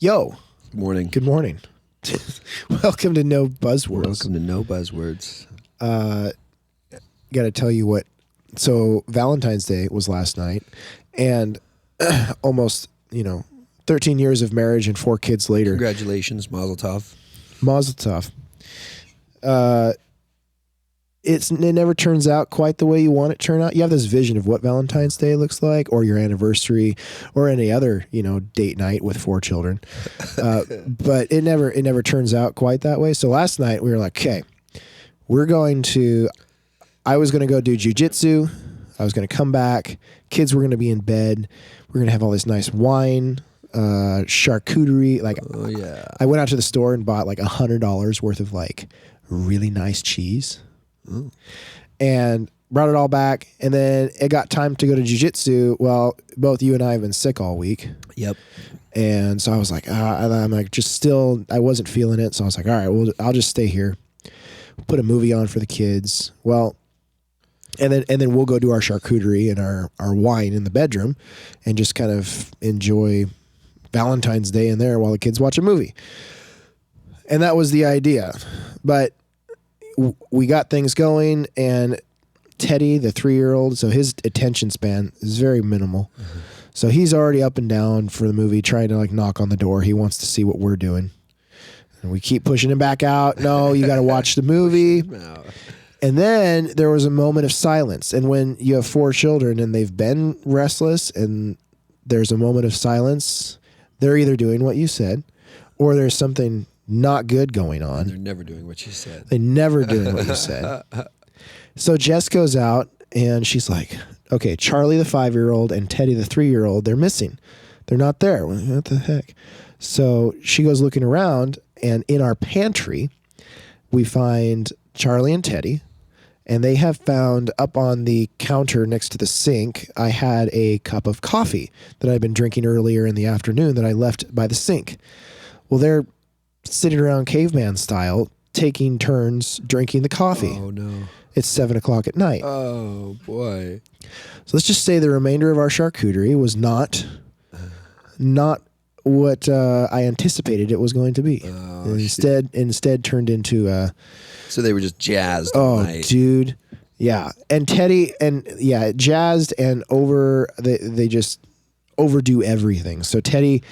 Yo, Morning. good morning. Welcome to No Buzzwords. Welcome to No Buzzwords. Got to tell you what. So Valentine's Day was last night, and almost 13 years of marriage and 4 kids later. Congratulations, Mazel Tov. Mazel tov. It never turns out quite the way you want it to turn out. You have this vision of what Valentine's Day looks like, or your anniversary, or any other date night with 4 children. But it never turns out quite that way. So last night we were like, okay, I was going to go do jujitsu. I was going to come back. Kids were going to be in bed. We're going to have all this nice wine, charcuterie. Oh yeah. I went out to the store and bought like $100 worth of like really nice cheese. Ooh. And brought it all back. And then it got time to go to jiu-jitsu. Well, both you and I have been sick all week. Yep. And so I was like, I'm like, I wasn't feeling it. So I was like, all right, well, I'll just stay here, put a movie on for the kids. Well, and then we'll go do our charcuterie and our wine in the bedroom and just kind of enjoy Valentine's Day in there while the kids watch a movie. And that was the idea. But we got things going, and Teddy, the 3-year-old, so his attention span is very minimal. Mm-hmm. So he's already up and down for the movie, trying to like knock on the door. He wants to see what we're doing. And we keep pushing him back out. No, you got to watch the movie. And then there was a moment of silence. And when you have 4 children and they've been restless and there's a moment of silence, they're either doing what you said or there's something not good going on. They're never doing what you said. They're never doing what you said. So Jess goes out and she's like, okay, Charlie the 5-year-old and Teddy the 3-year-old, they're missing. They're not there. What the heck? So she goes looking around, and in our pantry, we find Charlie and Teddy, and they have found up on the counter next to the sink, I had a cup of coffee that I'd been drinking earlier in the afternoon that I left by the sink. Well, they're sitting around caveman style, taking turns drinking the coffee. Oh, no. It's 7:00 at night. Oh, boy. So let's just say the remainder of our charcuterie was not what I anticipated it was going to be. Oh, instead turned into so they were just jazzed. Oh, night. dude. Yeah. And Teddy, jazzed and they just overdo everything. So Teddy,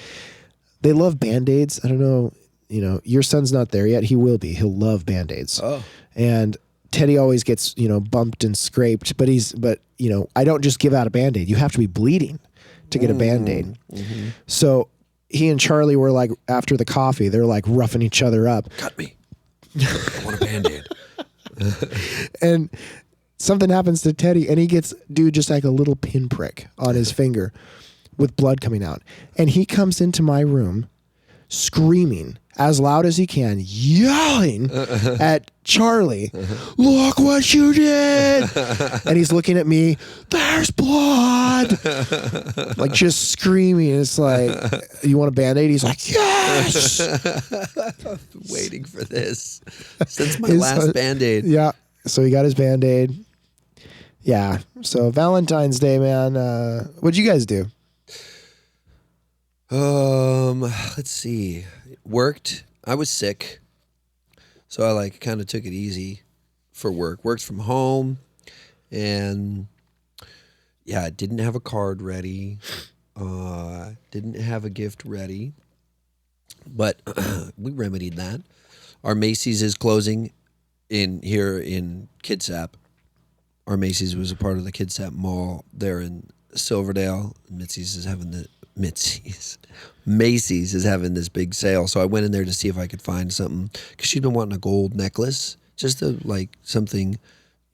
they love Band-Aids. I don't know, your son's not there yet. He will be. He'll love Band-Aids. Oh. And Teddy always gets, bumped and scraped, but I don't just give out a Band-Aid. You have to be bleeding to get a Band-Aid. Mm-hmm. So he and Charlie were like, after the coffee, they're like roughing each other up. Cut me. I want a Band-Aid. And something happens to Teddy, and he gets, just like a little pinprick on his finger with blood coming out. And he comes into my room screaming as loud as he can, yelling at Charlie, look what you did. And he's looking at me, there's blood. Like just screaming. It's like, you want a Band-Aid? He's like, yes. I've been waiting for this since my last Band-Aid. Yeah. So he got his Band-Aid. Yeah. So Valentine's Day, man. What'd you guys do? Let's see. Worked. I was sick, so I kind of took it easy for work. Worked from home, and I didn't have a card ready. Didn't have a gift ready, but we remedied that. Our Macy's is closing here in Kitsap. Our Macy's was a part of the Kitsap Mall there in Silverdale. Macy's is having this big sale. So I went in there to see if I could find something, because she'd been wanting a gold necklace, just something,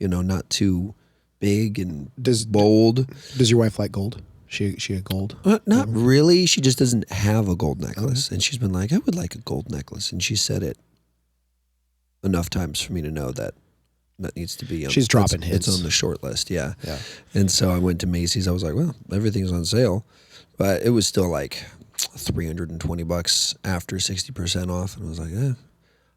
not too big and bold. Does your wife like gold? She a gold? Not really. She just doesn't have a gold necklace. And she's been like, I would like a gold necklace. And she said it enough times for me to know that needs to be. She's dropping hints. It's on the short list. Yeah. And so I went to Macy's. I was like, well, everything's on sale. But it was still like $320 after 60% off. And I was like,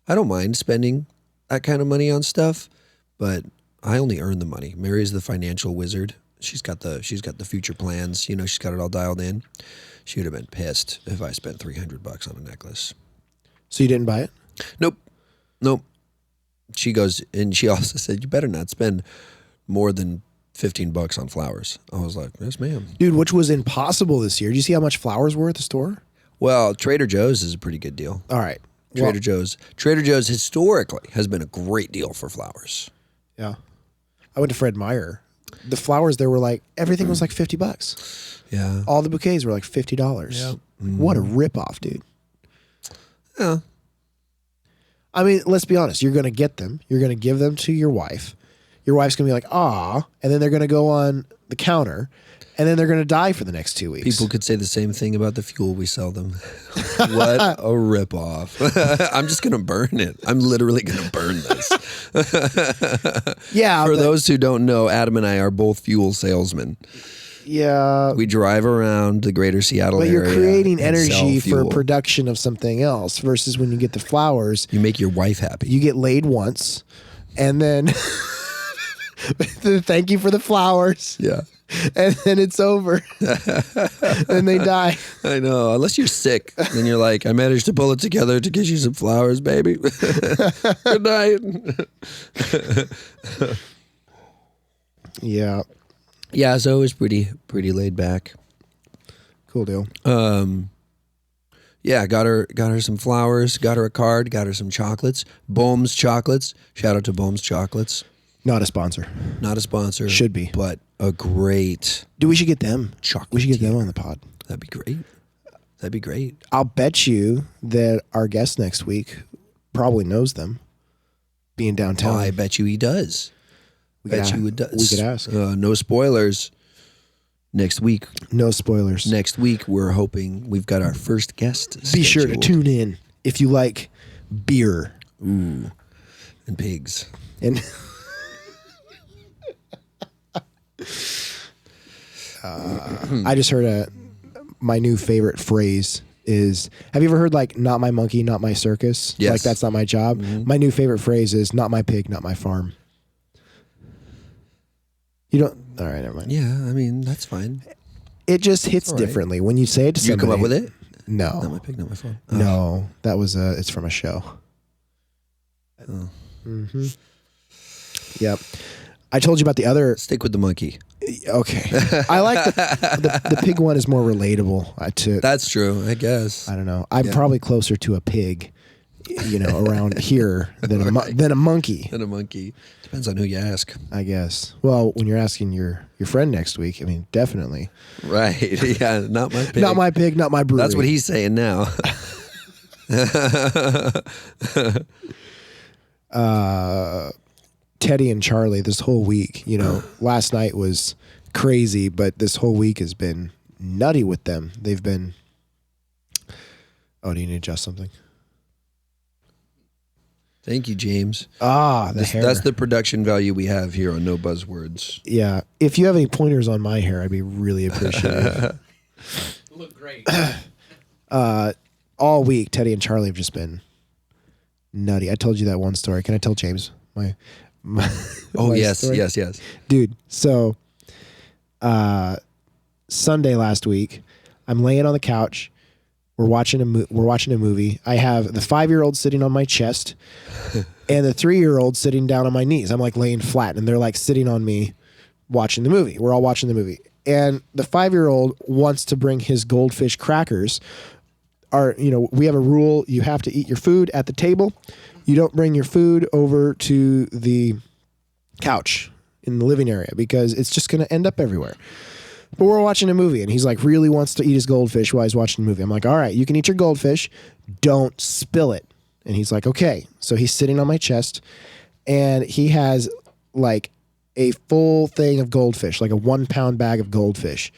I don't mind spending that kind of money on stuff, but I only earn the money. Mary's the financial wizard, she's got the future plans. You know, she's got it all dialed in. She would have been pissed if I spent $300 on a necklace. So you didn't buy it? Nope. She goes, and she also said, "You better not spend more than $15 on flowers." I was like, "Yes, ma'am." Dude, which was impossible this year. Did you see how much flowers were at the store? Well, Trader Joe's is a pretty good deal. All right. Trader Joe's historically has been a great deal for flowers. Yeah. I went to Fred Meyer. The flowers there were like, everything was like $50. Yeah. All the bouquets were like $50. Yeah. What a ripoff, dude. Yeah. I mean, let's be honest. You're going to get them. You're going to give them to your wife. Your wife's going to be like, "Ah," and then they're going to go on the counter, and then they're going to die for the next 2 weeks. People could say the same thing about the fuel we sell them. What a ripoff. I'm just going to burn it. I'm literally going to burn this. Yeah. For those who don't know, Adam and I are both fuel salesmen. Yeah. We drive around the greater Seattle But area. you're creating and energy sell for fuel. production of something else versus when you get the flowers, You make your wife happy. you get laid once and then thank you for the flowers. Yeah. And then it's over. And they die. I know. Unless you're sick, then you're like, "I managed to pull it together to get you some flowers, baby." Good night. Yeah. Yeah, so it was pretty laid back. Cool deal. Yeah, got her some flowers, got her a card, got her some chocolates. Bohm's Chocolates. Shout out to Bohm's Chocolates. Not a sponsor. Not a sponsor. Should be. But a great Dude, we should get them. chocolate. We should get them on the pod. That'd be great. That'd be great. I'll bet you that our guest next week probably knows them being downtown. I bet you he does. we Bet could, you it does. We could ask. No spoilers. Next week, No spoilers. we're hoping we've got our first guest. Be sure to scheduled. tune in if you like beer. Ooh, and pigs. And I just heard my new favorite phrase is, have you ever heard like, "Not my monkey, not my circus"? Yes. Like, that's not my job. My new favorite phrase is, "Not my pig, not my farm." You don't, all right, never mind. Yeah, I mean that's fine. It just hits all right. differently when you say it to You somebody. come up with it? No. Not my pig, not my phone. No, that was it's from a show. Oh. Yep. I told you about the other. Stick with the monkey. Okay, I like the pig one is more relatable to. That's true, I guess. I don't know. I'm probably closer to a pig, around here than a monkey. And a monkey. Depends on who you ask. I guess. Well, when you're asking your friend next week, I mean, definitely. Right. Yeah, not my pig. Not my pig, not my brewery. That's what he's saying now. Teddy and Charlie this whole week, last night was crazy, but this whole week has been nutty with them. They've been. Oh, do you need to adjust something? Thank you, James. The hair. That's the production value we have here on No Buzzwords. Yeah. If you have any pointers on my hair, I'd be really appreciative. You look great. All week, Teddy and Charlie have just been nutty. I told you that one story. Can I tell James my Oh, my yes, story? yes. Dude, so Sunday last week, I'm laying on the couch. We're watching a movie. I have the 5-year-old sitting on my chest and the 3-year-old sitting down on my knees. I'm like laying flat and they're like sitting on me watching the movie. We're all watching the movie. And the 5-year-old wants to bring his goldfish crackers. We have a rule. You have to eat your food at the table. You don't bring your food over to the couch in the living area because it's just going to end up everywhere. But we're watching a movie and he's like really wants to eat his goldfish while he's watching the movie. I'm like, all right, you can eat your goldfish. Don't spill it. And he's like, okay. So he's sitting on my chest and he has like a full thing of goldfish, like a 1-pound bag of goldfish.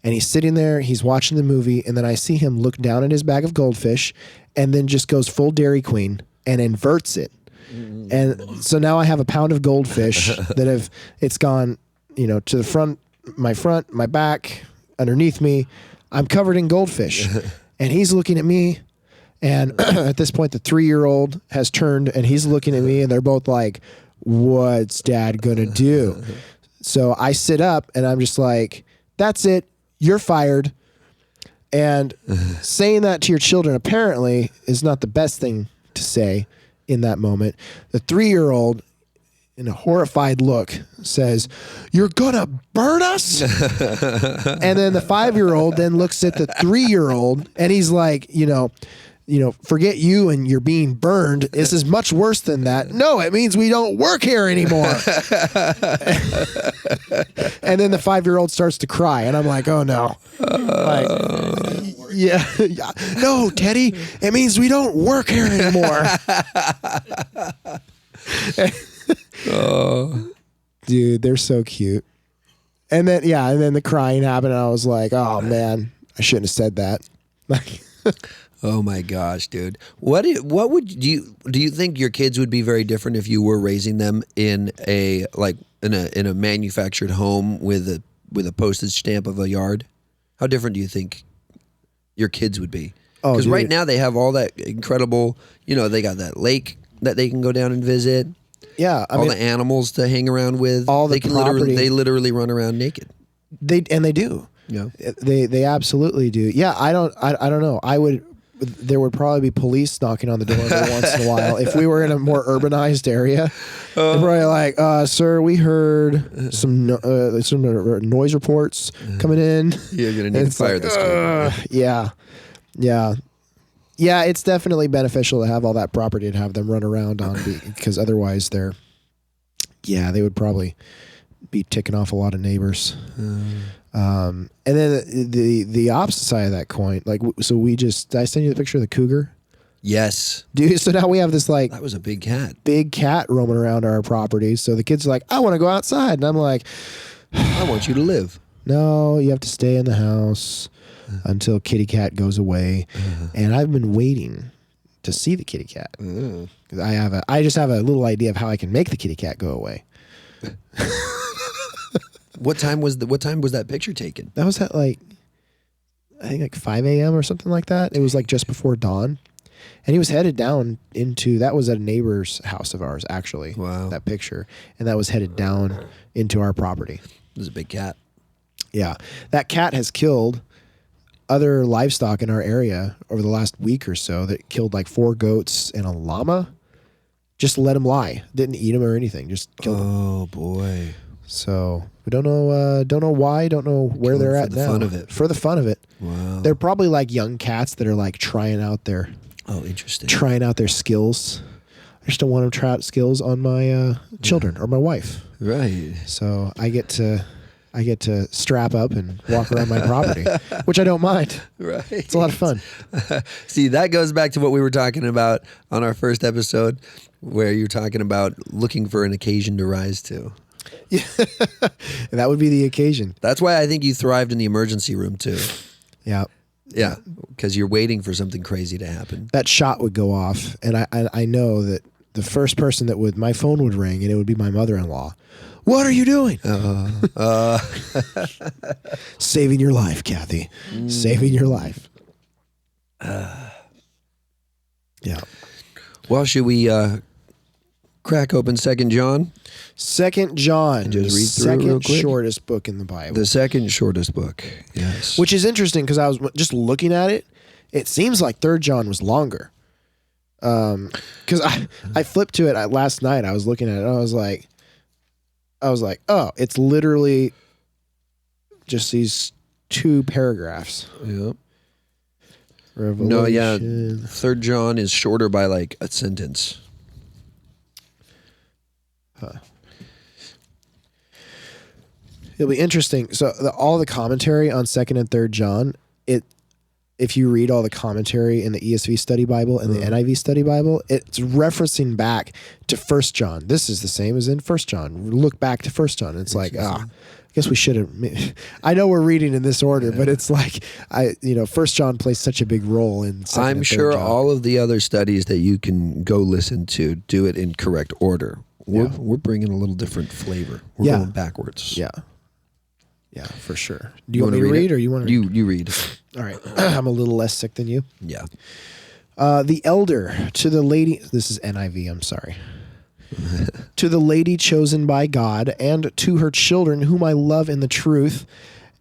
And he's sitting there, he's watching the movie. And then I see him look down at his bag of goldfish and then just goes full Dairy Queen and inverts it. And so now I have a pound of goldfish it's gone, to the front, my back, underneath me. I'm covered in goldfish. And he's looking at me. And at this point, the 3-year-old has turned and he's looking at me and they're both like, what's dad going to do? So I sit up and I'm just like, that's it. You're fired. And saying that to your children apparently is not the best thing to say in that moment. The 3-year-old, in a horrified look, says, "You're gonna burn us?" And then the 5-year-old then looks at the 3-year-old and he's like, forget you and you're being burned. This is much worse than that. No, it means we don't work here anymore. And then the 5-year-old starts to cry, and I'm like, oh no. Yeah. No, Teddy, it means we don't work here anymore. Dude, they're so cute. And then the crying happened, and I was like, oh man, I shouldn't have said that. Like, oh my gosh, dude. Do you think your kids would be very different if you were raising them in a manufactured home with a postage stamp of a yard? How different do you think your kids would be? Because right now they have all that incredible, they got that lake that they can go down and visit. Yeah, I mean, the animals to hang around with. All the property. They literally run around naked. They do. Yeah, they absolutely do. Yeah, I don't know. There would probably be police knocking on the door every once in a while if we were in a more urbanized area. They're probably like, "Sir, we heard some noise reports coming in. You're gonna need to fire this guy." Yeah. It's definitely beneficial to have all that property and have them run around on, because otherwise they would probably be ticking off a lot of neighbors. And then the opposite side of that coin, did I send you the picture of the cougar? Yes. Dude, so now we have this that was a big cat. Big cat roaming around our property. So the kids are like, I want to go outside. And I'm like, I want you to live. No, you have to stay in the house until kitty cat goes away. And I've been waiting to see the kitty cat. 'Cause I just have a little idea of how I can make the kitty cat go away. What time was that picture taken? That was at I think 5 a.m. or something like that. It was just before dawn. And he was headed down that was at a neighbor's house of ours, actually. Wow. That picture. And that was headed down into our property. It was a big cat. Yeah. That cat has killed other livestock in our area over the last week or so. That killed 4 goats and a llama. Just let them lie. Didn't eat them or anything. Just killed them. Oh boy. So we don't know why, don't know where they're at now. For the fun of it. Wow. They're probably young cats that are trying out their skills. I just don't want them to try out skills on my children or my wife. Right. So I get to strap up and walk around my property, which I don't mind. Right. It's a lot of fun. See, that goes back to what we were talking about on our first episode, where you're talking about looking for an occasion to rise to. Yeah. That would be the occasion. That's why I think you thrived in the emergency room too. Yeah. Yeah, because you're waiting for something crazy to happen. That shot would go off, and I know that the first person my phone would ring, and it would be my mother-in-law. What are you doing? Saving your life, Kathy. Saving your life. Yeah. Well, should we crack open 2 John? 2 John, and just read through it real second quick? shortest book in the Bible. The second shortest book, yes. Which is interesting because I was just looking at it. It seems like 3 John was longer. Because I flipped to it last night. I was looking at it. And I was like, oh, it's literally just these 2 paragraphs. Yep. Revelation. No, yeah. 3 John is shorter by a sentence. Huh. It'll be interesting. So all the commentary on 2nd and 3rd John, if you read all the commentary in the ESV Study Bible and the NIV Study Bible, it's referencing back to 1 John. This is the same as in 1 John. Look back to 1 John. It's I guess we should have. I know we're reading in this order, but it's 1 John plays such a big role in 2nd I'm and 3rd sure John. all of the other studies that you can go listen to do it in correct order. We're bringing a little different flavor. We're going backwards. Yeah. Yeah, for sure. Do you want me to read or you want to read? You read. All right. I'm a little less sick than you. Yeah. The elder to the lady. This is NIV. I'm sorry. To the lady chosen by God, and to her children, whom I love in the truth,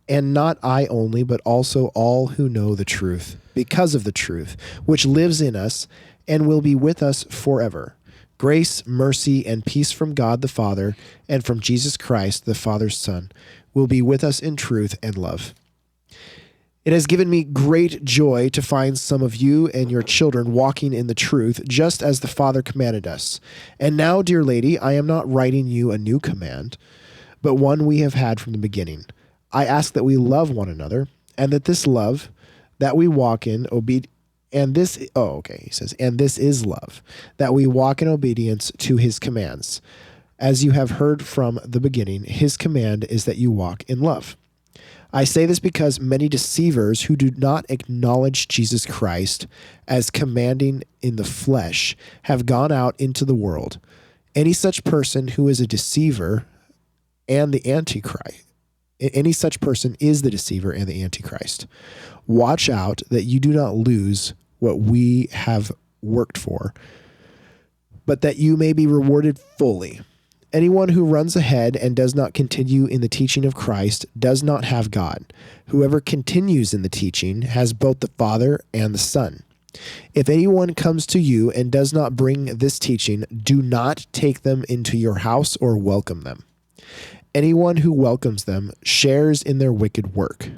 and not I only, but also all who know the truth, because of the truth, which lives in us and will be with us forever. Grace, mercy, and peace from God the Father and from Jesus Christ, the Father's Son, will be with us in truth and love. It has given me great joy to find some of you and your children walking in the truth, just as the Father commanded us. And now, dear lady, I am not writing you a new command, but one we have had from the beginning. I ask that we love one another, and that this love that we walk in he says, and this is love, that we walk in obedience to his commands. As you have heard from the beginning, his command is that you walk in love. I say this because many deceivers who do not acknowledge Jesus Christ as commanding in the flesh have gone out into the world. Any such person who is a deceiver and the Antichrist, any such person is the deceiver and the Antichrist. Watch out that you do not lose what we have worked for, but that you may be rewarded fully. Anyone who runs ahead and does not continue in the teaching of Christ does not have God. Whoever continues in the teaching has both the Father and the Son. If anyone comes to you and does not bring this teaching, do not take them into your house or welcome them. Anyone who welcomes them shares in their wicked work.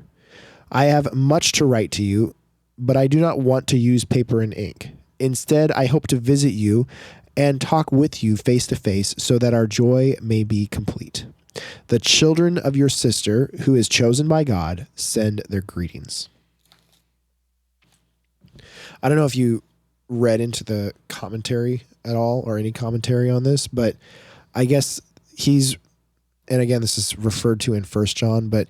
I have much to write to you, but I do not want to use paper and ink. Instead, I hope to visit you and talk with you face to face so that our joy may be complete. The children of your sister, who is chosen by God, send their greetings. I don't know if you read into the commentary at all or any commentary on this, but I guess and again, this is referred to in 1 John, but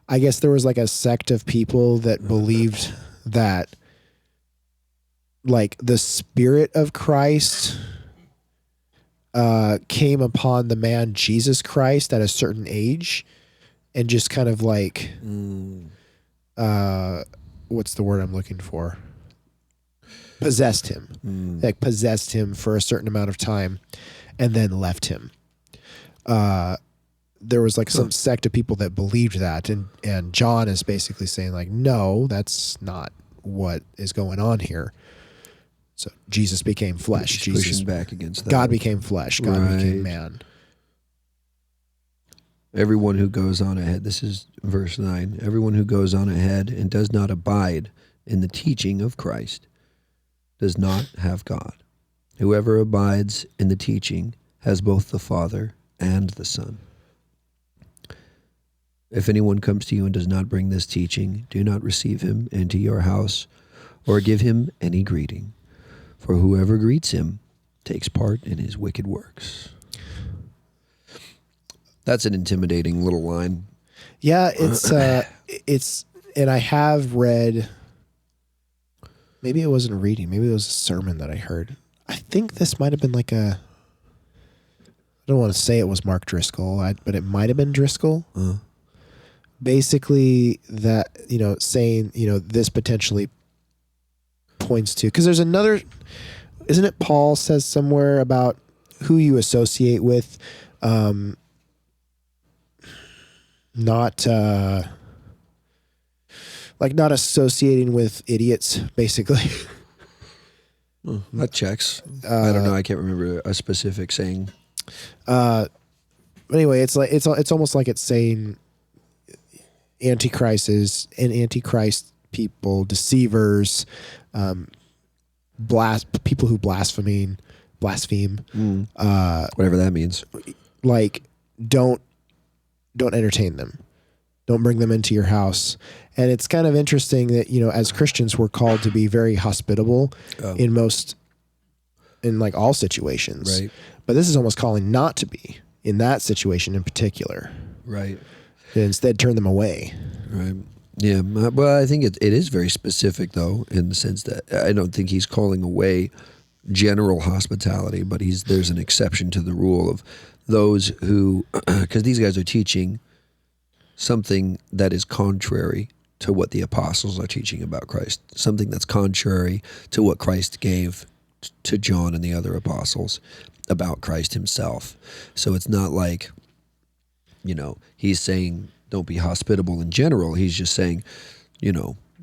I guess there was like a sect of people that believed that like the Spirit of Christ came upon the man Jesus Christ at a certain age and just kind of like, what's the word I'm looking for? Possessed him, like possessed him for a certain amount of time and then left him. There was like some sect of people that believed that. And John is basically saying like, no, that's not what is going on here. So Jesus became flesh. Jesus pushing back against that. God became flesh. God became man. Everyone who goes on ahead, this is verse 9, everyone who goes on ahead and does not abide in the teaching of Christ does not have God. Whoever abides in the teaching has both the Father and the Son. If anyone comes to you and does not bring this teaching, do not receive him into your house or give him any greeting. For whoever greets him takes part in his wicked works. That's an intimidating little line. Yeah, it's, and I have read, maybe it wasn't a reading, maybe it was a sermon that I heard. I think this might have been like I don't want to say it was Mark Driscoll, but it might have been Driscoll. Basically that, saying, this potentially points to, because there's another, isn't it Paul says somewhere about who you associate with, not associating with idiots, basically. That checks. I don't know. I can't remember a specific saying. Anyway, it's almost like it's saying Antichrist people, deceivers, people who blaspheme, whatever that means. Like don't entertain them. Don't bring them into your house. And it's kind of interesting that, as Christians, we're called to be very hospitable in like all situations. Right. But this is almost calling not to be in that situation in particular. Right. And instead turn them away. Right. Yeah. Well, I think it is very specific, though, in the sense that I don't think he's calling away general hospitality, but there's an exception to the rule of those who, because these guys are teaching something that is contrary to what the apostles are teaching about Christ, something that's contrary to what Christ gave to John and the other apostles. about Christ himself. So it's not like, he's saying don't be hospitable in general. He's just saying,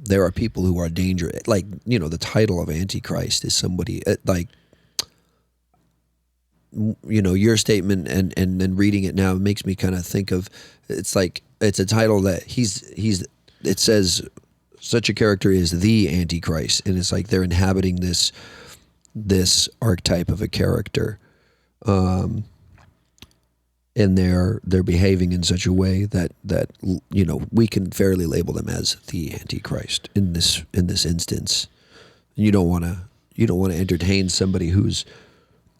there are people who are dangerous. Like, the title of Antichrist is somebody like, your statement and then reading it now makes me kind of think of, it's like, it's a title that it says such a character is the Antichrist. And it's like they're inhabiting this archetype of a character. And they're behaving in such a way that we can fairly label them as the Antichrist in this instance. You don't want to entertain somebody who's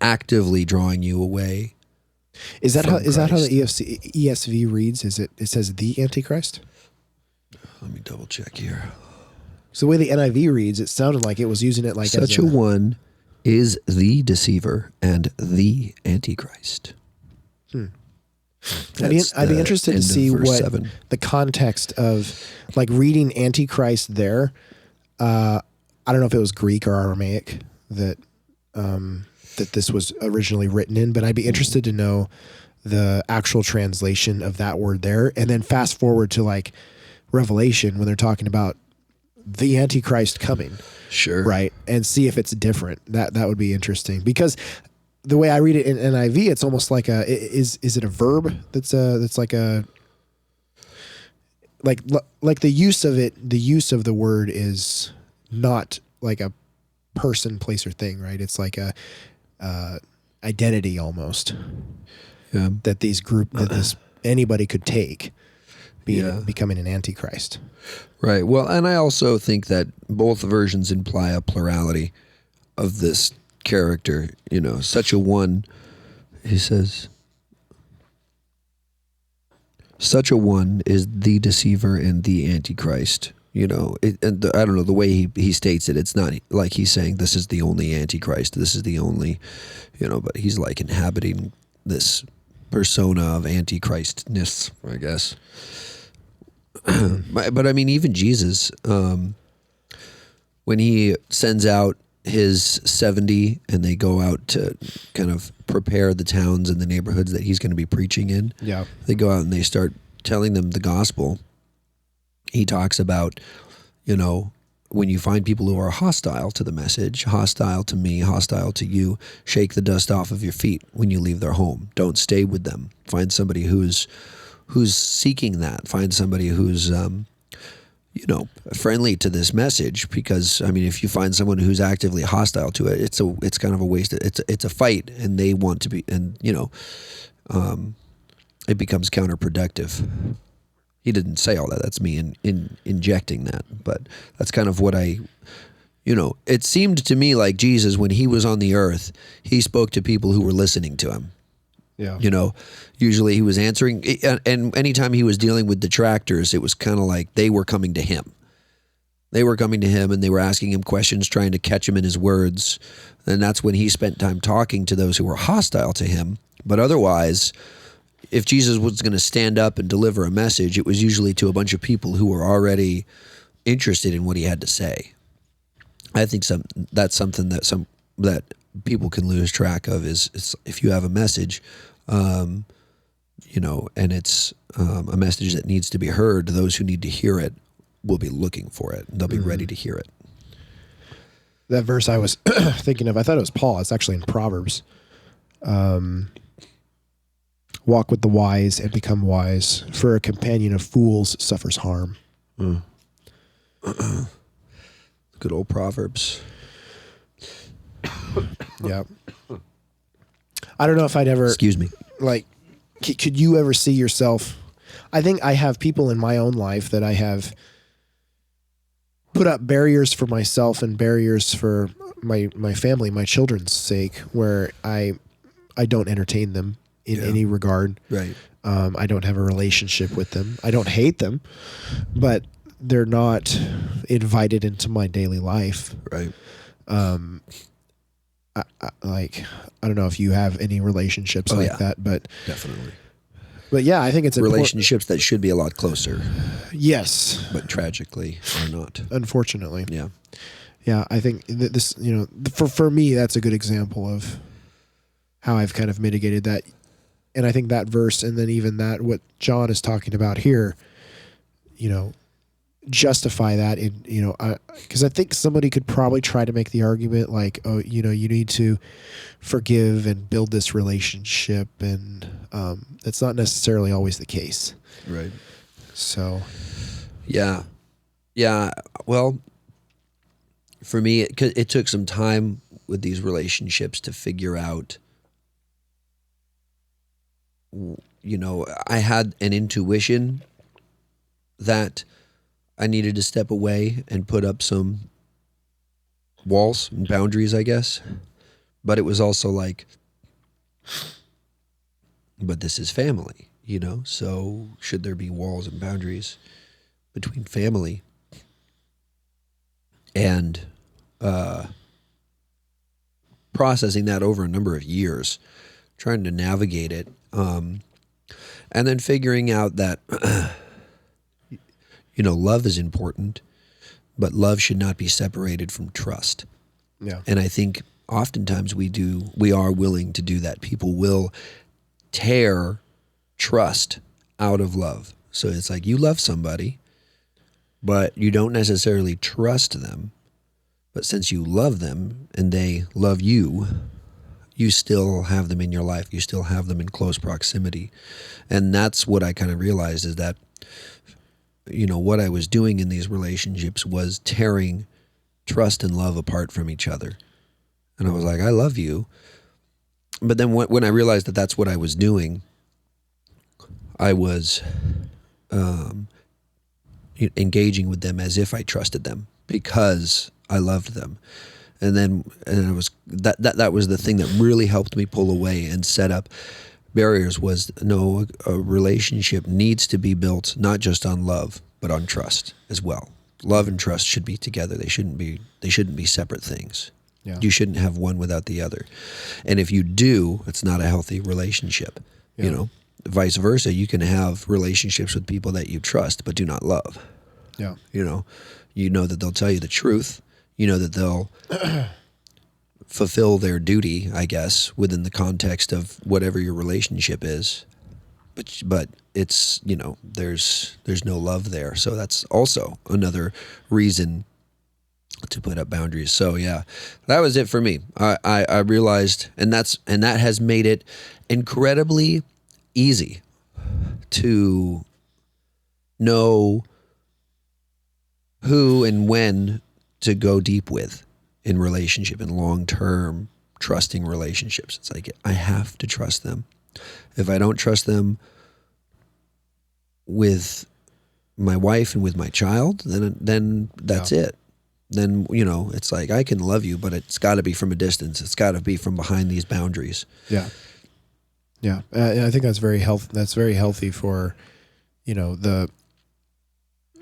actively drawing you away. Is that how from Christ. the ESV reads? It says the Antichrist? Let me double check here. So the way the NIV reads, it sounded like it was using it like Such a one is the deceiver and the Antichrist. I'd be interested to see what 7. the context of, like, reading Antichrist there. I don't know if it was Greek or Aramaic that this was originally written in, but I'd be interested to know the actual translation of that word there, and then fast forward to like Revelation when they're talking about the Antichrist coming, Sure. right? And see if it's different. That would be interesting, because the way I read it in NIV, it's almost like is it a verb that's like a like the use of it. The use of the word is not like a person, place, or thing, right? It's like a identity almost. Yeah. That this anybody could take, becoming an Antichrist. Right. Well, and I also think that both versions imply a plurality of this character. Such a one, he says, such a one is the deceiver and the Antichrist. I don't know, the way he states it, it's not like he's saying this is the only Antichrist, this is the only, but he's like inhabiting this persona of Antichristness, I guess. But I mean, even Jesus, when he sends out his 70 and they go out to kind of prepare the towns and the neighborhoods that he's going to be preaching in, they go out and they start telling them the gospel. He talks about, when you find people who are hostile to the message, hostile to me, hostile to you, shake the dust off of your feet when you leave their home. Don't stay with them. Find somebody who's seeking that. Find somebody who's, friendly to this message. Because I mean, if you find someone who's actively hostile to it, it's kind of a waste. It's a fight, and they want to be, and it becomes counterproductive. He didn't say all that. That's me in injecting that. But that's kind of what it seemed to me like Jesus, when he was on the earth, he spoke to people who were listening to him. Yeah. Usually he was answering, and anytime he was dealing with detractors, it was kind of like they were coming to him. They were coming to him and they were asking him questions, trying to catch him in his words. And that's when he spent time talking to those who were hostile to him. But otherwise, if Jesus was going to stand up and deliver a message, it was usually to a bunch of people who were already interested in what he had to say. I think that's something that people can lose track of is if you have a message, and it's a message that needs to be heard, those who need to hear it will be looking for it. They'll be ready to hear it. That verse I was thinking of, I thought it was Paul. It's actually in Proverbs. Walk with the wise and become wise, for a companion of fools suffers harm. Good old Proverbs. Yeah. I don't know if I'd ever... Excuse me. Like, could you ever see yourself... I think I have people in my own life that I have put up barriers for myself and barriers for my family, my children's sake, where I don't entertain them in any regard. Right. I don't have a relationship with them. I don't hate them, but they're not invited into my daily life. Right. I don't know if you have any relationships that, but definitely. But yeah, I think it's relationships that should be a lot closer. Yes, but tragically are not. Unfortunately. Yeah. I think this, for me, that's a good example of how I've kind of mitigated that. And I think that verse, and then even that, what John is talking about here, justify that in, because I think somebody could probably try to make the argument like, oh, you need to forgive and build this relationship. And that's not necessarily always the case. Right. So. Yeah. Yeah. Well, for me, it took some time with these relationships to figure out, I had an intuition that I needed to step away and put up some walls and boundaries, I guess. But it was also like, but this is family, so should there be walls and boundaries between family? And processing that over a number of years, trying to navigate it, and then figuring out that love is important, but love should not be separated from trust. Yeah. And I think oftentimes we are willing to do that. People will tear trust out of love. So it's like you love somebody, but you don't necessarily trust them. But since you love them and they love you, you still have them in your life. You still have them in close proximity. And that's what I kind of realized is that, what I was doing in these relationships was tearing trust and love apart from each other. And I was like, I love you. But then when I realized that that's what I was doing, I was engaging with them as if I trusted them because I loved them. And it was that was the thing that really helped me pull away and set up barriers. Was no, a relationship needs to be built not just on love but on trust as well. Love and trust should be together. They shouldn't be separate things. Yeah. You shouldn't have one without the other. And if you do, it's not a healthy relationship. Yeah. Vice versa, you can have relationships with people that you trust but do not love. Yeah. You know that they'll tell you the truth. You know that they'll fulfill their duty, I guess, within the context of whatever your relationship is. But it's, there's no love there. So that's also another reason to put up boundaries. So yeah, that was it for me. I realized, and that has made it incredibly easy to know who and when to go deep with in relationship, in long-term trusting relationships. It's like, I have to trust them. If I don't trust them with my wife and with my child, then that's it. Then, it's like, I can love you, but it's got to be from a distance. It's got to be from behind these boundaries. Yeah. Yeah. I think that's very healthy for,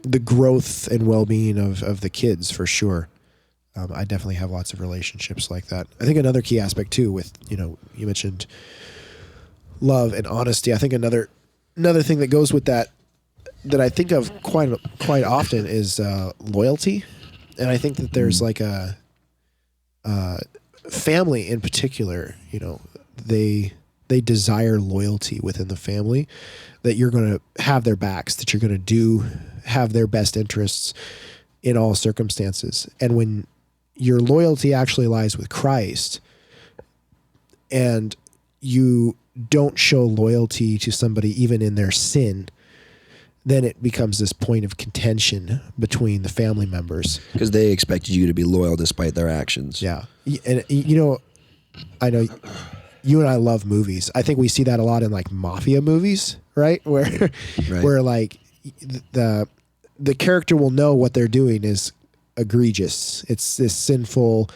the growth and well-being of the kids, for sure. I definitely have lots of relationships like that. I think another key aspect too with, you mentioned love and honesty. I think another thing that goes with that I think of quite often is loyalty. And I think that there's like a family in particular, they desire loyalty within the family, that you're going to have their backs, that you're going to have their best interests in all circumstances. And when your loyalty actually lies with Christ and you don't show loyalty to somebody even in their sin, then it becomes this point of contention between the family members. Because they expected you to be loyal despite their actions. Yeah. And, I know you and I love movies. I think we see that a lot in like mafia movies, right? Where like the character will know what they're doing is egregious. It's this sinful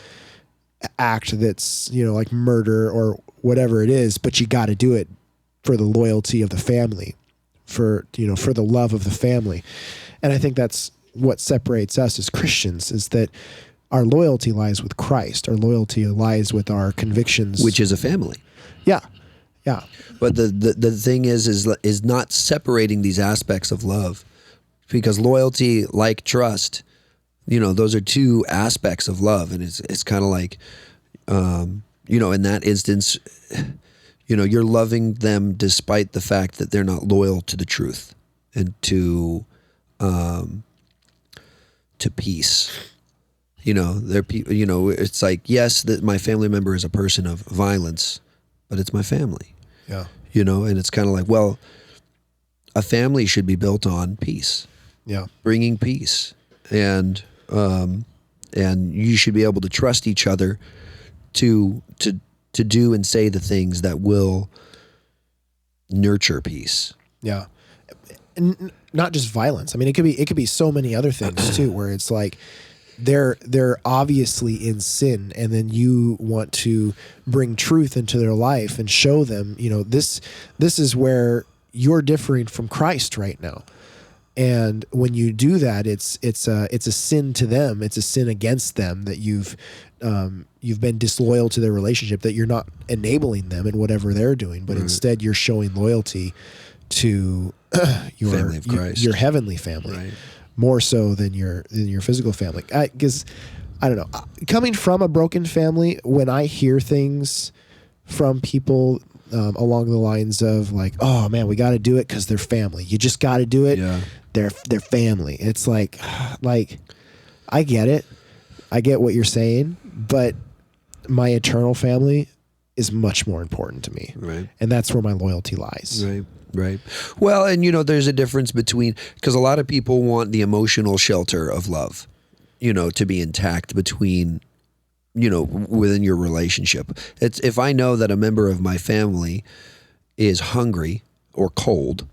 act that's, like murder or whatever it is, but you got to do it for the loyalty of the family, for the love of the family. And I think that's what separates us as Christians, is that our loyalty lies with Christ. Our loyalty lies with our convictions, which is a family. Yeah. Yeah. But the thing is not separating these aspects of love, because loyalty, like trust, those are two aspects of love. And it's kind of like, in that instance, you're loving them despite the fact that they're not loyal to the truth and to peace. It's like, yes, that my family member is a person of violence, but it's my family. Yeah. And it's kind of like, well, a family should be built on peace. Yeah. Bringing peace, and you should be able to trust each other to do and say the things that will nurture peace. Yeah. And not just violence. I mean, it could be so many other things too, where it's like they're obviously in sin, and then you want to bring truth into their life and show them, this is where you're differing from Christ right now. And when you do that, it's a sin to them. It's a sin against them that you've been disloyal to their relationship, that you're not enabling them in whatever they're doing, but instead you're showing loyalty to your family of Christ, your heavenly family, right, more so than your physical family. Because I don't know, coming from a broken family, when I hear things from people along the lines of like, oh man, we got to do it because they're family. You just got to do it. Yeah. They're family. It's like I get it. I get what you're saying, but my eternal family is much more important to me. Right. And that's where my loyalty lies. Right. Right. Well, and there's a difference between, because a lot of people want the emotional shelter of love, to be intact between, within your relationship. It's, if I know that a member of my family is hungry or cold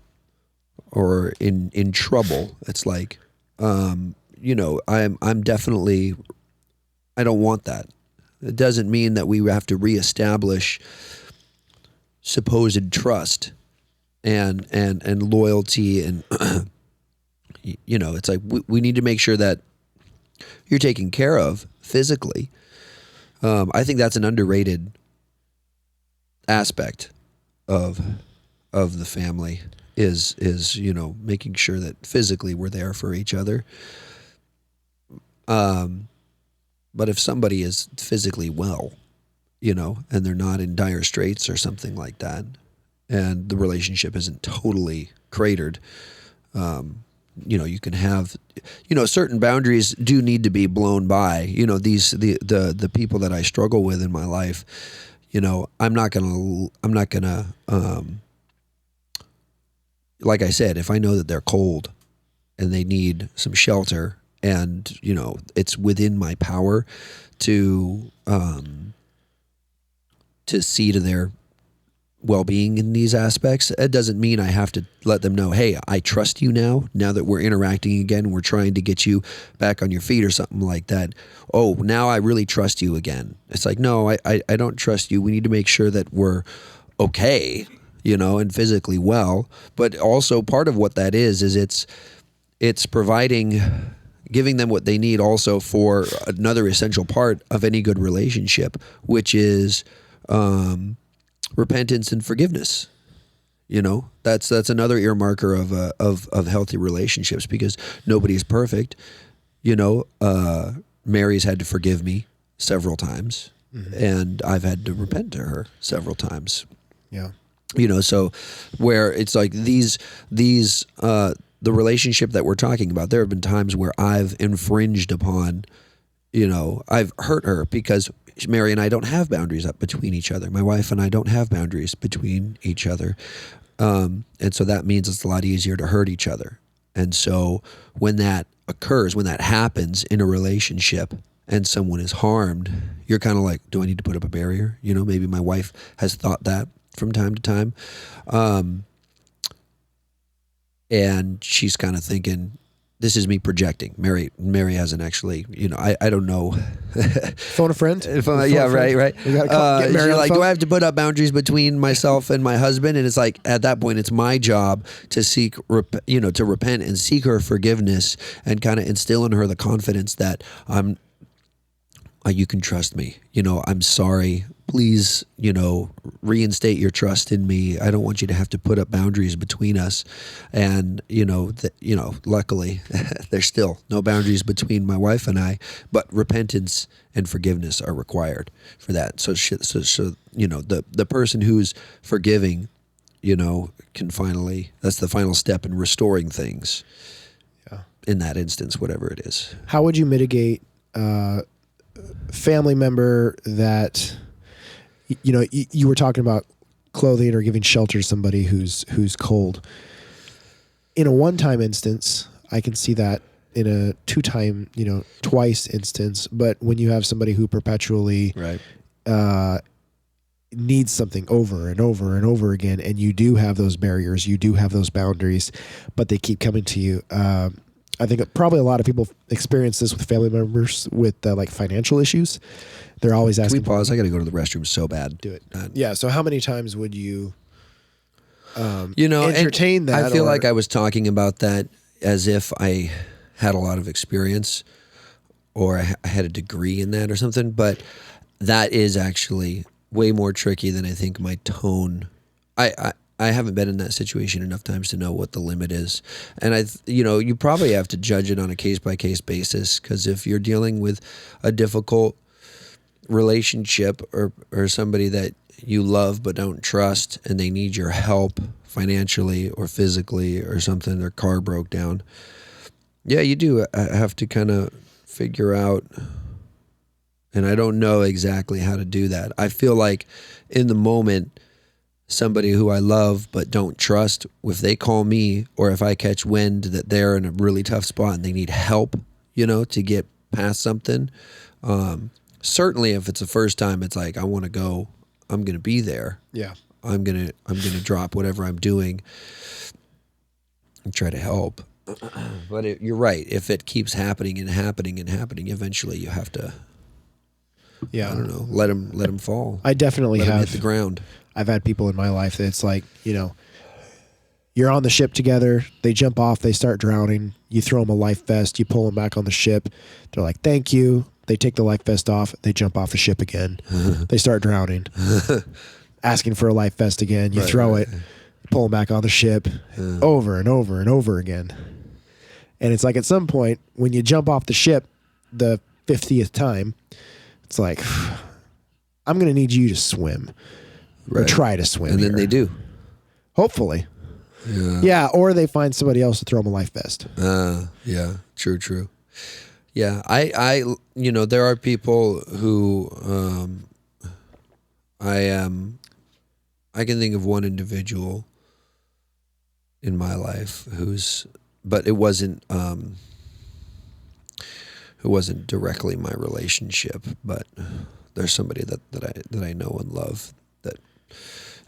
or in trouble, it's like, I'm definitely, I don't want that. It doesn't mean that we have to reestablish supposed trust and loyalty, and it's like we need to make sure that you're taken care of physically. I think that's an underrated aspect of the family is making sure that physically we're there for each other. But if somebody is physically well, and they're not in dire straits or something like that, and the relationship isn't totally cratered, you can have, certain boundaries do need to be blown by. The people that I struggle with in my life, I'm not gonna, like I said, if I know that they're cold and they need some shelter, and it's within my power to see to their well-being in these aspects, it doesn't mean I have to let them know, hey, I trust you now that we're interacting again, we're trying to get you back on your feet or something like that. Oh, now I really trust you again. It's like, no, I don't trust you. We need to make sure that we're okay, and physically well. But also part of what that is it's providing, giving them what they need also for another essential part of any good relationship, which is repentance and forgiveness. That's another earmarker of healthy relationships, because nobody's perfect. Mary's had to forgive me several times, and I've had to repent to her several times. Yeah. So where it's like these the relationship that we're talking about, there have been times where I've infringed upon, I've hurt her because Mary and I don't have boundaries up between each other. My wife and I don't have boundaries between each other. And so that means it's a lot easier to hurt each other. And so when that occurs, when that happens in a relationship and someone is harmed, you're kind of like, do I need to put up a barrier? Maybe my wife has thought that from time to time. And she's kind of thinking, this is me projecting. Mary hasn't actually, I don't know. Phone a friend? Yeah, Phone a friend. right. We gotta get Mary You're on the like, phone. do I have to put up boundaries between myself and my husband? And it's like, at that point, it's my job to seek, to repent and seek her forgiveness, and kind of instill in her the confidence that you can trust me. I'm sorry. Please, reinstate your trust in me. I don't want you to have to put up boundaries between us. And, luckily there's still no boundaries between my wife and I, but repentance and forgiveness are required for that. So the person who's forgiving, can finally, that's the final step in restoring things. Yeah. In that instance, whatever it is. How would you mitigate family member that, you were talking about clothing or giving shelter to somebody who's cold. In a one-time instance, I can see that. In a two-time, twice instance, but when you have somebody who perpetually needs something over and over and over again, and you do have those barriers, you do have those boundaries, but they keep coming to you. I think probably a lot of people experience this with family members with like financial issues. They're always asking. Can we pause? I got to go to the restroom so bad. Do it. Yeah. So how many times would you, entertain that? I feel like I was talking about that as if I had a lot of experience or I had a degree in that or something, but that is actually way more tricky than I think my tone. I haven't been in that situation enough times to know what the limit is. And you probably have to judge it on a case by case basis, because if you're dealing with a difficult relationship or somebody that you love but don't trust and they need your help financially or physically or something, their car broke down. Yeah, you do have to kind of figure out, and I don't know exactly how to do that. I feel like in the moment, somebody who I love but don't trust, if they call me or if I catch wind that they're in a really tough spot and they need help, to get past something, certainly if it's the first time, it's like, I want to go, I'm going to be there. Yeah. I'm going to drop whatever I'm doing and try to help. But you're right. If it keeps happening and happening and happening, eventually you have to, I don't know, let them fall. I definitely let have them hit the ground. I've had people in my life that it's like, you're on the ship together. They jump off. They start drowning. You throw them a life vest. You pull them back on the ship. They're like, thank you. They take the life vest off. They jump off the ship again. They start drowning. Asking for a life vest again. You throw it. Pull them back on the ship. Over and over and over again. And it's like at some point, when you jump off the ship the 50th time, it's like, I'm going to need you to swim. Or try to swim. And then here. they do. Hopefully. Yeah. Yeah, or they find somebody else to throw them a life vest. Yeah, true. Yeah, I there are people who I can think of one individual in my life but it wasn't directly my relationship, but there's somebody that I know and love that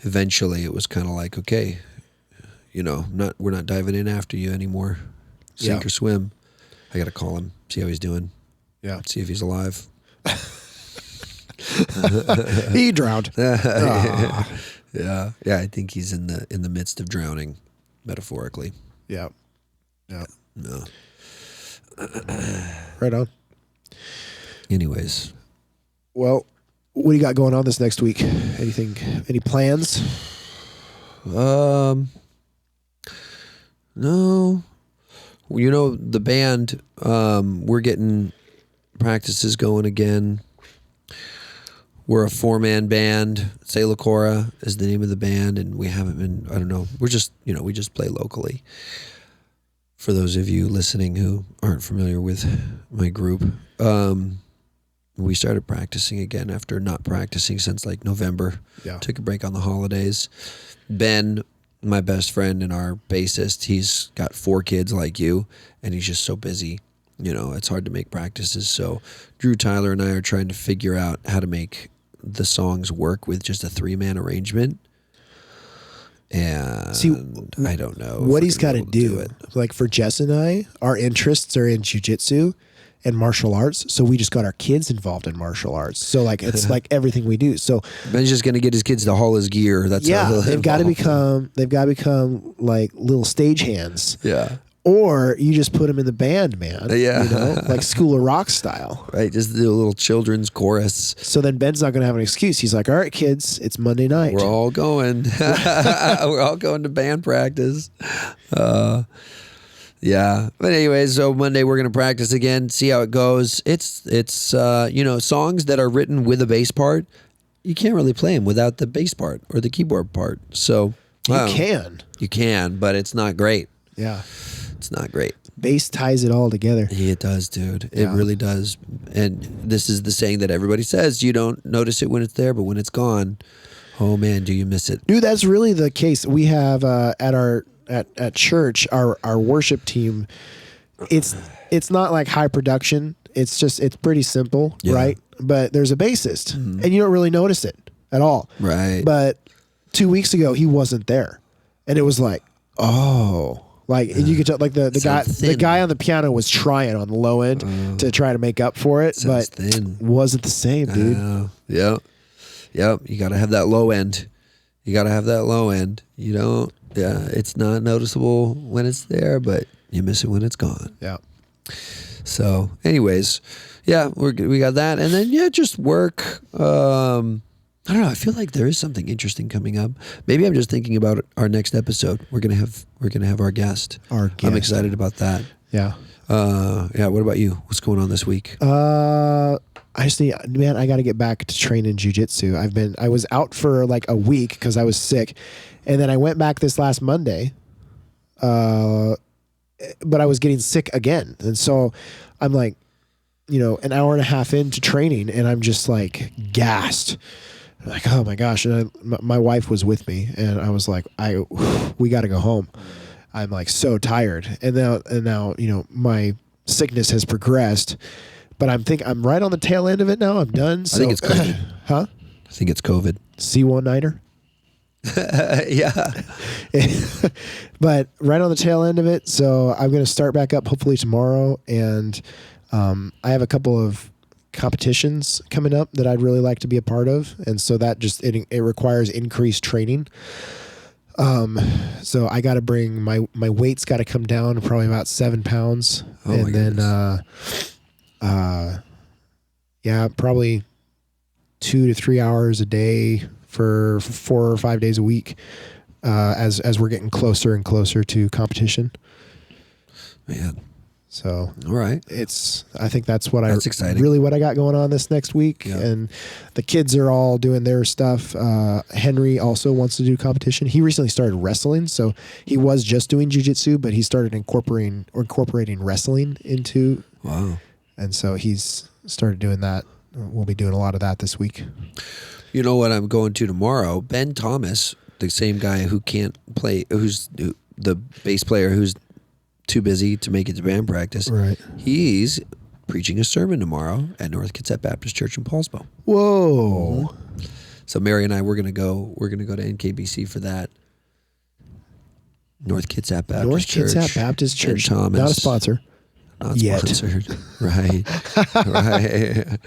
eventually it was kind of like, okay, we're not diving in after you anymore. Sink or swim. I got to call him, see how he's doing. Yeah. See if he's alive. He drowned. Yeah. I think he's in the midst of drowning, metaphorically. Yeah. Yeah. No. Right on. Anyways. Well, what do you got going on this next week? Any plans? No. The band, we're getting practices going again. We're a 4-man band. Salacora is the name of the band, and we haven't been, I don't know, we're just, we just play locally. For those of you listening who aren't familiar with my group, we started practicing again after not practicing since like November. Yeah. Took a break on the holidays. Ben, my best friend and our bassist, he's got 4 kids like you, and he's just so busy. It's hard to make practices. So Drew, Tyler, and I are trying to figure out how to make the songs work with just a 3-man arrangement. And see, I don't know what he's got to do do. Like for Jess and I, our interests are in jiu-jitsu and martial arts, so we just got our kids involved in martial arts. So like it's like everything we do. So Ben's just gonna get his kids to haul his gear. That's how they've got to become like little stage hands. Yeah. or you just put him in the band, man. Yeah. You know, like School of Rock style. Right, just do a little children's chorus. So then Ben's not going to have an excuse. He's like, all right, kids, it's Monday night. We're all going. We're all going to band practice. Yeah. But anyways, so Monday we're going to practice again, see how it goes. It's songs that are written with a bass part, you can't really play them without the bass part or the keyboard part. So You can, but it's not great. Yeah. It's not great. Bass ties it all together. Yeah, it does, dude. It Yeah. really does. And this is the saying that everybody says, you don't notice it when it's there, but when it's gone, oh man, do you miss it? Dude, that's really the case. We have at church our worship team. It's not like high production. It's pretty simple, Yeah. right? But there's a bassist, and you don't really notice it at all. Right. But 2 weeks ago he wasn't there, and it was like, oh, like you could tell, like the guy on the piano was trying on the low end to try to make up for it, but thin. wasn't the same, dude. Yep. You got to have that low end. You don't. Yeah, it's not noticeable when it's there, but you miss it when it's gone. Yeah. So, anyways, yeah, we got that, and then just work. I don't know. I feel like there is something interesting coming up. Maybe I'm just thinking about our next episode. We're gonna have our guest. Our guest. I'm excited about that. Yeah. Yeah. What about you? What's going on this week? I got to get back to training jujitsu. I was out for like a week because I was sick, and then I went back this last Monday. But I was getting sick again, and so I'm like, an hour and a half into training, and I'm just like gassed. Like, oh my gosh. And my wife was with me, and I was like, we got to go home. I'm like so tired. And now, my sickness has progressed, but I'm right on the tail end of it now. I'm done. So, I think it's COVID. Huh? I think it's COVID. C1-9er. Yeah. But right on the tail end of it. So I'm going to start back up hopefully tomorrow. And I have a couple of competitions coming up that I'd really like to be a part of. And so that it requires increased training. So I got to bring my weight's got to come down to probably about 7 pounds. Oh, my And probably 2 to 3 hours a day for 4 or 5 days a week, as we're getting closer and closer to competition. Man. So All right. I think that's exciting. Really what I got going on this next week. Yeah. And the kids are all doing their stuff. Henry also wants to do competition. He recently started wrestling. So he was just doing jiu-jitsu, but he started incorporating wrestling into. Wow. And so he's started doing that. We'll be doing a lot of that this week. You know what I'm going to tomorrow? Ben Thomas, the same guy who can't play, who's the bass player who's too busy to make it to band practice. Right. He's preaching a sermon tomorrow at North Kitsap Baptist Church in Paulsbo. Whoa. So Mary and I, we're gonna go to NKBC for that. North Kitsap Baptist Church. North Kitsap Baptist Ben Church. Thomas. Not a sponsor. Not Yet. sponsored. Right. Right.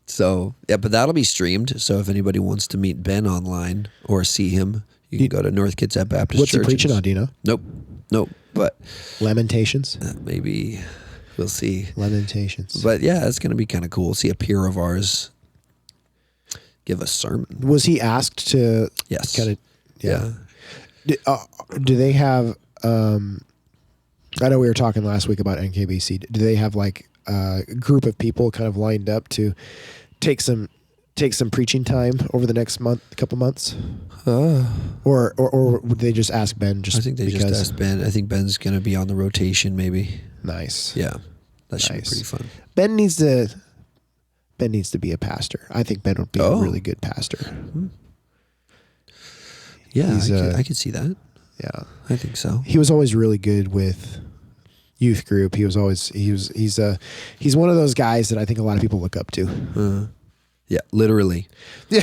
So, yeah, but that'll be streamed. So if anybody wants to meet Ben online or see him, you can go to North Kitsap Baptist What's Church. he preaching on, do you know? Nope. But Lamentations? maybe we'll see. Lamentations. But yeah, it's going to be kind of cool. See a peer of ours give a sermon. Was he asked to Yes. kind of, Yeah. do they have, I know we were talking last week about NKBC. Do they have like a group of people kind of lined up to take some preaching time over the next couple months? Or would they just ask Ben I think they just asked Ben. I think Ben's going to be on the rotation maybe. Nice. Yeah. That should Nice. be pretty fun. Ben needs to be a pastor. I think Ben would be a really good pastor. Yeah, He's, I could see that. Yeah. I think so. He was always really good with youth group. He's one of those guys that I think a lot of people look up to. Yeah, literally. Yeah.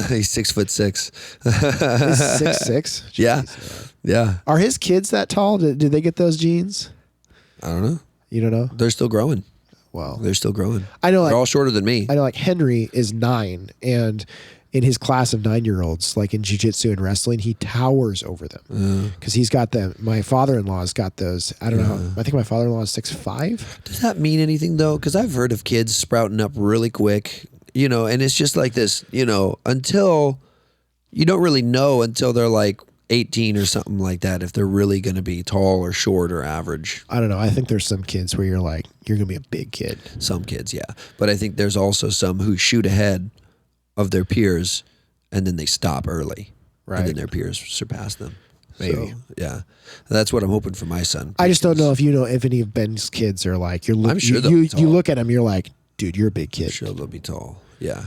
He's 6'6". He's 6'6". Yeah. Jeez. Yeah. Are his kids that tall? Did they get those genes? I don't know. You don't know? They're still growing. Well, They're still growing. I know. They're all shorter than me. I know. Like Henry is 9, and in his class of 9-year-olds, like in jiu-jitsu and wrestling, he towers over them because he's got them. My father-in-law's got those. I don't know. I think my father-in-law is 6'5". Does that mean anything though? Because I've heard of kids sprouting up really quick, and it's just like this, until you don't really know until they're like 18 or something like that if they're really going to be tall or short or average. I don't know. I think there's some kids where you're like, you're going to be a big kid. Some kids, yeah. But I think there's also some who shoot ahead of their peers and then they stop early. Right. And then their peers surpass them. Maybe. So, yeah. That's what I'm hoping for my son. I just don't know if any of Ben's kids are like, I'm sure they'll you be tall. look at him, you're like, dude, you're a big kid. I'm sure they'll be tall. Yeah.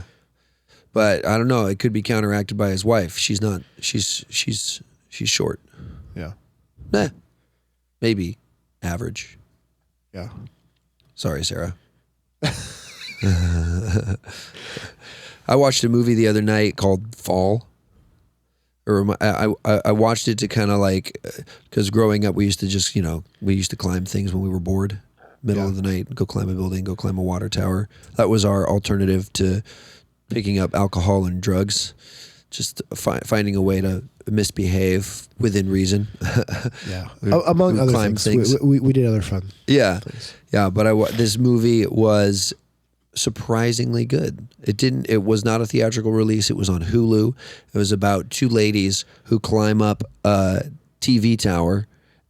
But I don't know. It could be counteracted by his wife. She's not. She's short. Yeah. Nah. Maybe average. Yeah. Sorry, Sarah. I watched a movie the other night called Fall. I watched it to kind of like, because growing up we used to climb things when we were bored, middle of the night, go climb a building, go climb a water tower. That was our alternative to picking up alcohol and drugs, just finding a way to misbehave within reason. Yeah. We Among other climb things. We did other fun Yeah. things. Yeah, but this movie was surprisingly good. It was not a theatrical release. It was on Hulu. It was about two ladies who climb up a TV tower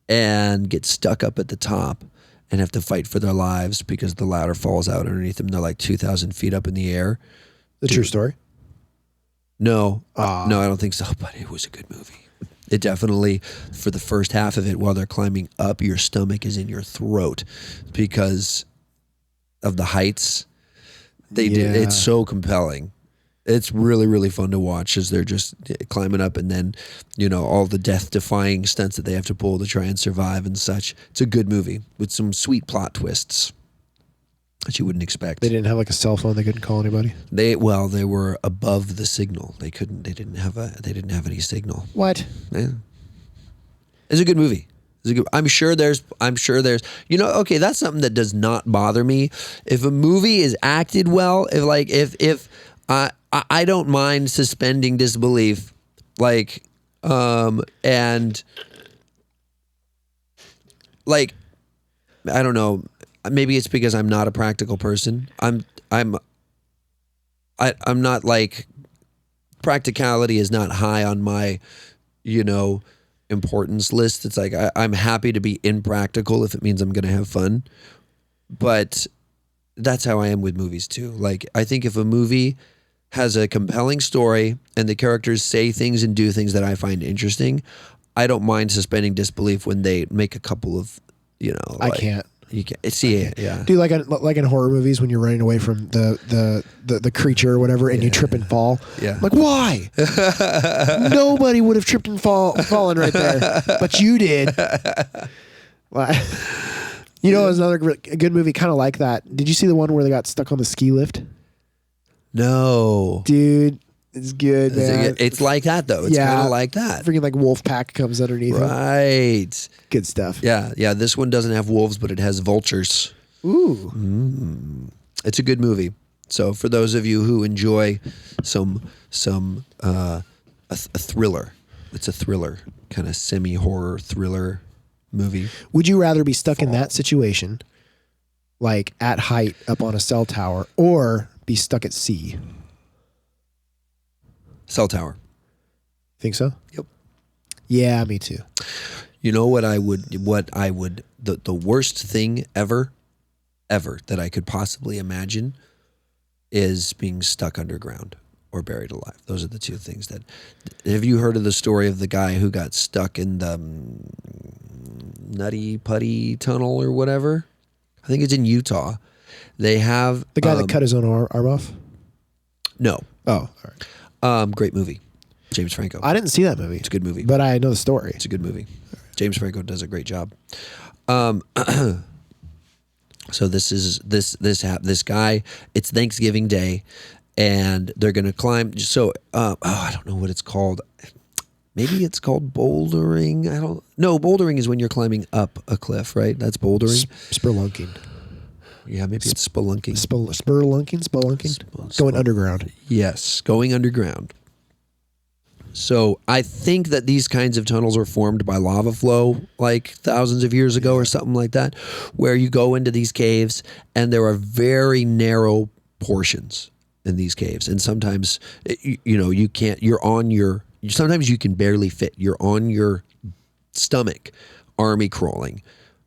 and get stuck up at the top and have to fight for their lives because the ladder falls out underneath them. They're like 2,000 feet up in the air. The true story? No, no, I don't think so, but it was a good movie. It definitely, for the first half of it, while they're climbing up, your stomach is in your throat because of the heights. It's so compelling. It's really, really fun to watch as they're just climbing up and then, all the death-defying stunts that they have to pull to try and survive and such. It's a good movie with some sweet plot twists that you wouldn't expect. They didn't have like a cell phone. They couldn't call anybody. They were above the signal. They didn't have any signal. What? Yeah. It's a good movie. I'm sure there's, okay, that's something that does not bother me. If a movie is acted well, if I don't mind suspending disbelief, and I don't know, maybe it's because I'm not a practical person. I'm not like, practicality is not high on my, importance list. It's like I'm happy to be impractical if it means I'm going to have fun. But that's how I am with movies too. Like, I think if a movie has a compelling story and the characters say things and do things that I find interesting, I don't mind suspending disbelief when they make a couple of, I can't. You can't see it, yeah. Do you like in horror movies when you're running away from the creature or whatever and you trip and fall? Yeah. Like, why? Nobody would have tripped and fallen right there, but you did. Well, it's another good movie kind of like that. Did you see the one where they got stuck on the ski lift? No. Dude, it's good, man. It's like that, though. It's kind of like that. Freaking like wolf pack comes underneath them. Right. Good stuff. Yeah. This one doesn't have wolves, but it has vultures. Ooh. It's a good movie. So for those of you who enjoy a thriller, it's a thriller, kind of semi-horror thriller movie. Would you rather be stuck in that situation, like at height up on a cell tower, or be stuck at sea? Cell tower. Think so? Yep. Yeah, me too. You know what I would, the worst thing ever that I could possibly imagine is being stuck underground or buried alive. Those are the two things that, have you heard of the story of the guy who got stuck in the Nutty Putty Tunnel or whatever? I think it's in Utah. They have... The guy that cut his own arm off? No. Oh, all right. Great movie. James Franco. I didn't see that movie. It's a good movie. But I know the story. It's a good movie. James Franco does a great job. So this guy, it's Thanksgiving Day, and they're going to climb. So, I don't know what it's called. Maybe it's called bouldering. No, bouldering is when you're climbing up a cliff, right? That's bouldering. Spelunking. Yeah, maybe it's spelunking. Spelunking. Going underground. Yes, going underground. So I think that these kinds of tunnels are formed by lava flow like thousands of years ago or something like that, where you go into these caves and there are very narrow portions in these caves. And sometimes, you can't, sometimes you can barely fit. You're on your stomach, army crawling,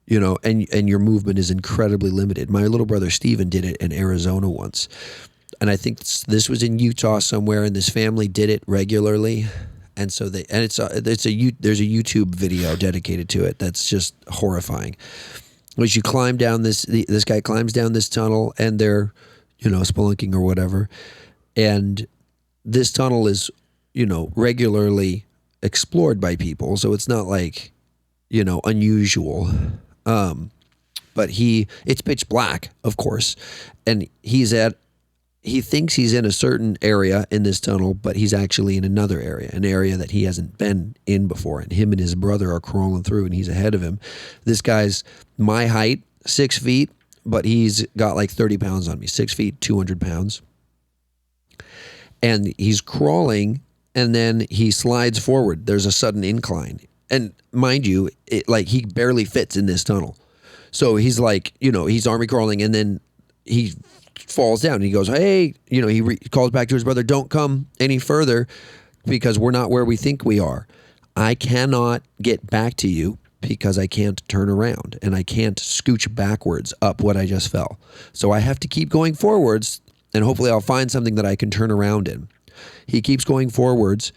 and your movement is incredibly limited. My little brother Steven did it in Arizona once. And I think this was in Utah somewhere, and this family did it regularly, and so there's a YouTube video dedicated to it that's just horrifying. As you climb down this guy climbs down this tunnel, and they're spelunking or whatever, and this tunnel is regularly explored by people, so it's not like unusual. But it's pitch black, of course, and he thinks he's in a certain area in this tunnel, but he's actually in another area, an area that he hasn't been in before. And him and his brother are crawling through, and he's ahead of him. This guy's my height, 6 feet, but he's got like 30 pounds on me, 6 feet, 200 pounds. And he's crawling, and then he slides forward. There's a sudden incline. And mind you, he barely fits in this tunnel. So he's he's army crawling, and then he falls down. He goes, hey, he calls back to his brother, don't come any further because we're not where we think we are. I cannot get back to you because I can't turn around and I can't scooch backwards up what I just fell. So I have to keep going forwards, and hopefully I'll find something that I can turn around in. He keeps going forwards.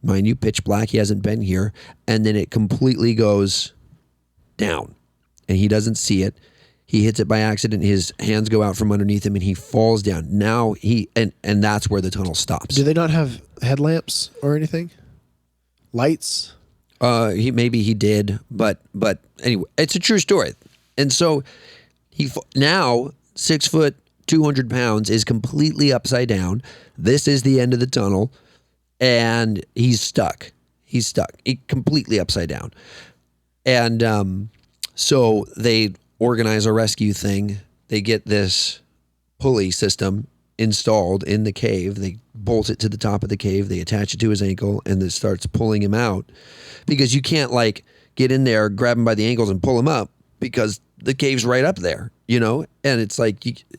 Mind you, pitch black. He hasn't been here. And then it completely goes down and he doesn't see it. He hits it by accident. His hands go out from underneath him and he falls down. Now and that's where the tunnel stops. Do they not have headlamps or anything? Lights? Maybe he did, but anyway, it's a true story. And so he now 6 foot, 200 pounds is completely upside down. This is the end of the tunnel, and he's stuck. He's completely upside down. And so they organize a rescue thing. They get this pulley system installed in the cave. They bolt it to the top of the cave. They attach it to his ankle, and it starts pulling him out, because you can't get in there, grab him by the ankles and pull him up because the cave's right up there, and it's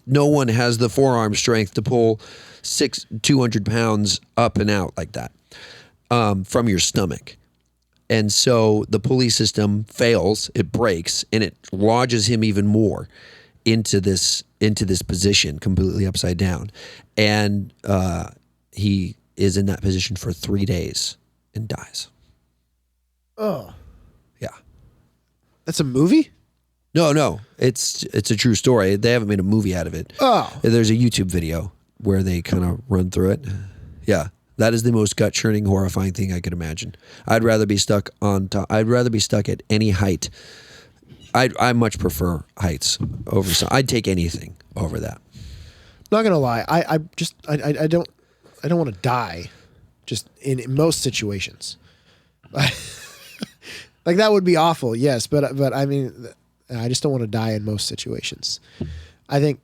no one has the forearm strength to pull 200 pounds up and out like that from your stomach. And so the pulley system fails, it breaks, and it lodges him even more into this position, completely upside down. And he is in that position for 3 days and dies. Oh. Yeah. That's a movie? No. It's a true story. They haven't made a movie out of it. Oh. There's a YouTube video where they kind of run through it. Yeah. That is the most gut-churning, horrifying thing I could imagine. I'd rather be stuck on top. I'd rather be stuck at any height. I much prefer heights over some. I'd take anything over that. Not gonna lie, I don't want to die, just in most situations. Like that would be awful, yes, but I mean, I just don't want to die in most situations. I think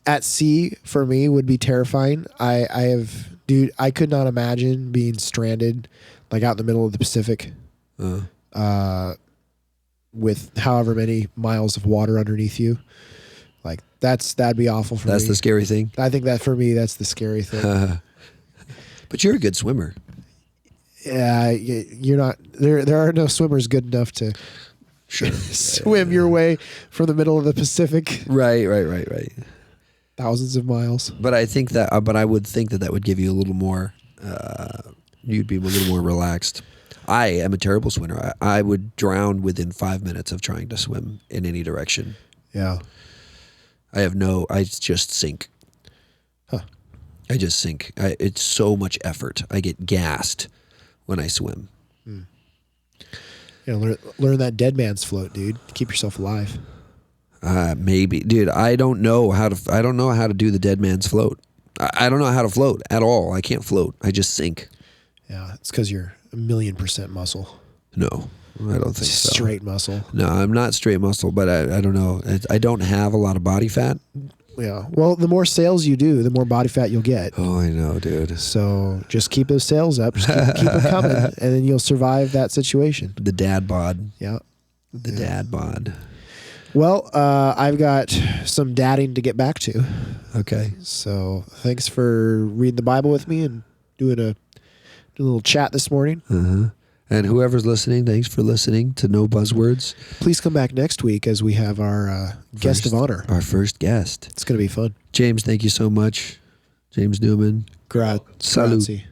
at sea for me would be terrifying. I could not imagine being stranded out in the middle of the Pacific, with however many miles of water underneath you. That'd be awful for me. That's the scary thing. I think that for me, that's the scary thing. But you're a good swimmer. Yeah, you're not. There are no swimmers good enough to swim your way from the middle of the Pacific. Right. Thousands of miles. But I think that. But I would think that would give you a little more. You'd be a little more relaxed. I am a terrible swimmer. I would drown within 5 minutes of trying to swim in any direction. Yeah. I just sink. Huh. I just sink. It's so much effort. I get gassed when I swim. Learn that dead man's float, dude. Keep yourself alive. Maybe, dude. I don't know how to do the dead man's float. I don't know how to float at all. I can't float. I just sink. Yeah, it's because you're 1,000,000% muscle. No, I don't think so. Straight muscle. No, I'm not straight muscle, but I don't know. I don't have a lot of body fat. Yeah. Well, the more sales you do, the more body fat you'll get. Oh, I know, dude. So just keep those sales up. Just keep them coming, and then you'll survive that situation. The dad bod. Yeah. The dad bod. Well, I've got some dadding to get back to. Okay. So thanks for reading the Bible with me and doing a little chat this morning. Uh-huh. And whoever's listening, thanks for listening to No Buzzwords. Please come back next week as we have our guest of honor. Our first guest. It's going to be fun. James, thank you so much. James Newman. Grazie. Salut.